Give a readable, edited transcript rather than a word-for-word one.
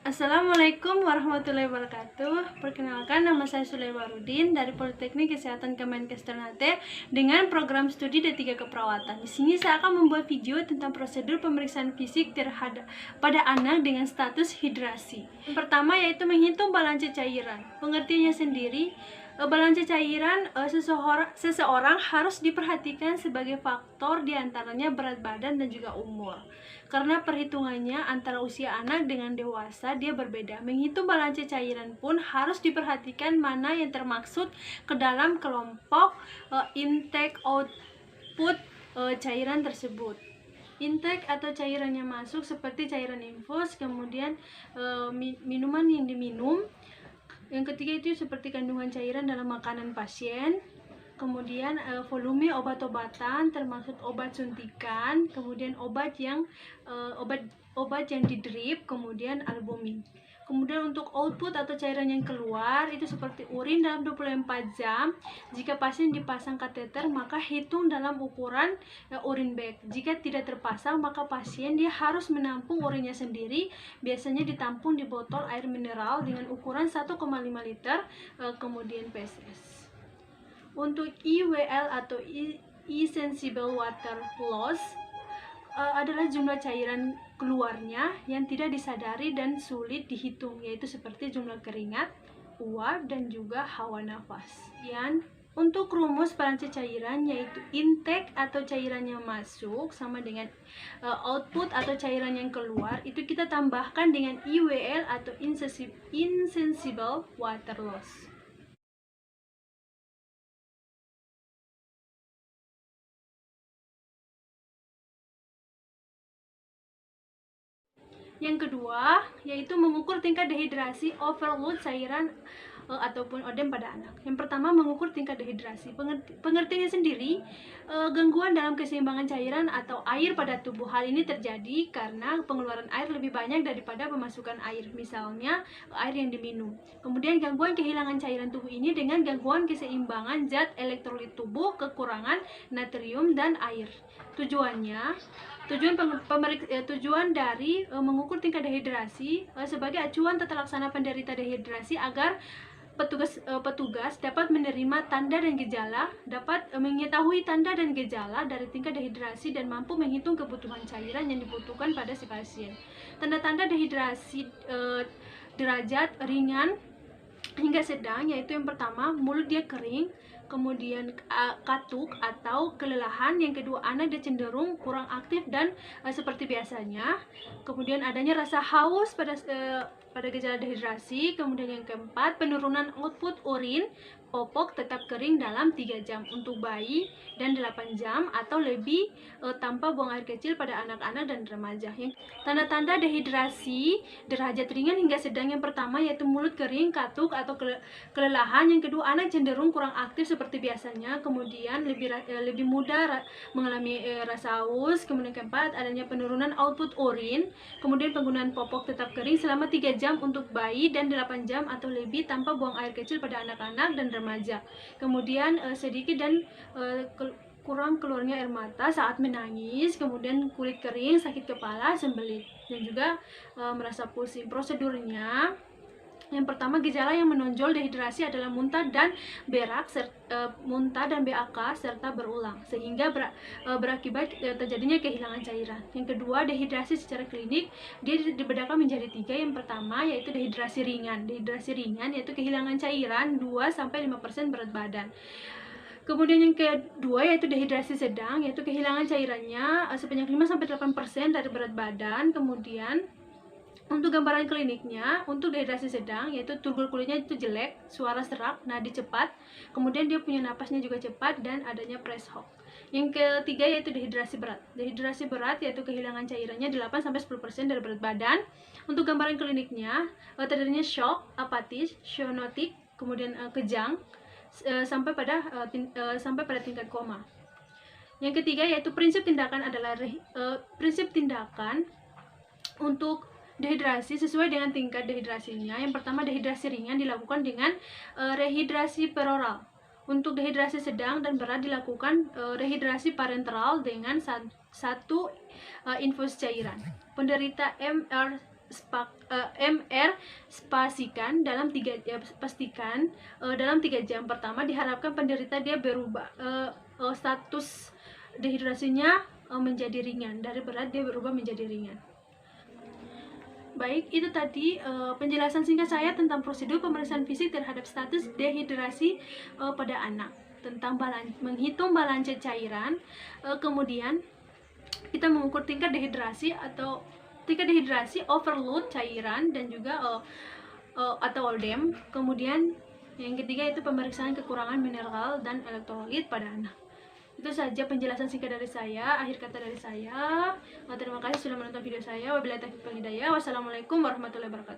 Assalamualaikum warahmatullahi wabarakatuh. Perkenalkan, nama saya Sulaimanudin dari Politeknik Kesehatan Kemenkes Ternate dengan program studi D3 Keperawatan. Di sini saya akan membuat video tentang prosedur pemeriksaan fisik terhadap pada anak dengan status hidrasi. Yang pertama yaitu menghitung balanse cairan. Pengertiannya sendiri, balanse cairan seseorang harus diperhatikan sebagai faktor diantaranya berat badan dan juga umur. Karena perhitungannya antara usia anak dengan dewasa dia berbeda. Menghitung balanse cairan pun harus diperhatikan mana yang termaksud ke dalam kelompok intake output cairan tersebut. Intake atau cairan yang masuk seperti cairan infus, kemudian minuman yang diminum. Yang ketiga itu seperti kandungan cairan dalam makanan pasien. Kemudian volume obat-obatan termasuk obat suntikan, kemudian obat yang di drip, kemudian albumin. Kemudian untuk output atau cairan yang keluar itu seperti urin dalam 24 jam. Jika pasien dipasang kateter maka hitung dalam ukuran urin bag. Jika tidak terpasang maka pasien dia harus menampung urinnya sendiri. Biasanya ditampung di botol air mineral dengan ukuran 1,5 liter, kemudian PSS. Untuk IWL atau insensible water loss adalah jumlah cairan keluarnya yang tidak disadari dan sulit dihitung, yaitu seperti jumlah keringat, uap, dan juga hawa nafas. Untuk rumus balanse cairan yaitu intake atau cairan yang masuk sama dengan output atau cairan yang keluar, itu kita tambahkan dengan IWL atau insensible water loss. Yang kedua yaitu mengukur tingkat dehidrasi overload cairan ataupun odem pada anak. Yang pertama mengukur tingkat dehidrasi. Pengertiannya sendiri, gangguan dalam keseimbangan cairan atau air pada tubuh. Hal ini terjadi karena pengeluaran air lebih banyak daripada pemasukan air, misalnya air yang diminum. Kemudian gangguan kehilangan cairan tubuh ini dengan gangguan keseimbangan zat elektrolit tubuh, kekurangan natrium dan air. Tujuan dari mengukur tingkat dehidrasi sebagai acuan tata laksana penderita dehidrasi agar petugas dapat menerima tanda dan gejala, dapat mengetahui tanda dan gejala dari tingkat dehidrasi dan mampu menghitung kebutuhan cairan yang dibutuhkan pada si pasien. Tanda-tanda dehidrasi derajat ringan hingga sedang yaitu yang pertama mulut dia kering, kemudian katuk atau kelelahan. Yang kedua, anak dia cenderung kurang aktif dan seperti biasanya. Kemudian adanya rasa haus pada gejala dehidrasi. Kemudian yang keempat, penurunan output urin, popok tetap kering dalam 3 jam untuk bayi dan 8 jam atau lebih tanpa buang air kecil pada anak-anak dan remaja. Tanda-tanda dehidrasi derajat ringan hingga sedang yang pertama yaitu mulut kering, katuk atau kelelahan. Yang kedua, anak cenderung kurang aktif seperti biasanya. Kemudian lebih mudah mengalami rasa haus. Kemudian keempat, adanya penurunan output urin. Kemudian penggunaan popok tetap kering selama 3 jam untuk bayi dan 8 jam atau lebih tanpa buang air kecil pada anak-anak dan remaja. Kemudian sedikit dan kurang keluarnya air mata saat menangis, kemudian kulit kering, sakit kepala, sembelit, dan juga merasa pusing. Prosedurnya, yang pertama, gejala yang menonjol dehidrasi adalah muntah dan berak, muntah dan BAK serta berulang, sehingga berakibat terjadinya kehilangan cairan. Yang kedua, dehidrasi secara klinik dia dibedakan menjadi 3. Yang pertama yaitu dehidrasi ringan. Dehidrasi ringan yaitu kehilangan cairan 2-5% berat badan. Kemudian yang kedua yaitu dehidrasi sedang, yaitu kehilangan cairannya sebanyak 5-8% dari berat badan. Kemudian untuk gambaran kliniknya, untuk dehidrasi sedang yaitu turgor kulitnya itu jelek, suara serak, nadi cepat, kemudian dia punya napasnya juga cepat dan adanya press hawk. Yang ketiga yaitu dehidrasi berat. Dehidrasi berat yaitu kehilangan cairannya 8-10% dari berat badan. Untuk gambaran kliniknya terjadinya shock, apatis, zoonotik, kemudian kejang sampai pada tingkat koma. Yang ketiga yaitu prinsip tindakan adalah prinsip tindakan untuk dehidrasi sesuai dengan tingkat dehidrasinya. Yang pertama, dehidrasi ringan dilakukan dengan rehidrasi peroral. Untuk dehidrasi sedang dan berat dilakukan rehidrasi parenteral dengan 1 infus cairan. Penderita MR spasikan dalam 3 pastikan dalam 3 jam pertama diharapkan penderita dia berubah status dehidrasinya menjadi ringan, dari berat dia berubah menjadi ringan. Baik, itu tadi penjelasan singkat saya tentang prosedur pemeriksaan fisik terhadap status dehidrasi pada anak, tentang menghitung balance cairan, kemudian kita mengukur tingkat dehidrasi overload cairan, dan juga atau ODEM. Kemudian yang ketiga itu pemeriksaan kekurangan mineral dan elektrolit pada anak. Itu saja penjelasan singkat dari saya, akhir kata dari saya. Terima kasih sudah menonton video saya. Wabillahi taufiq wal hidayah. Wassalamualaikum warahmatullahi wabarakatuh.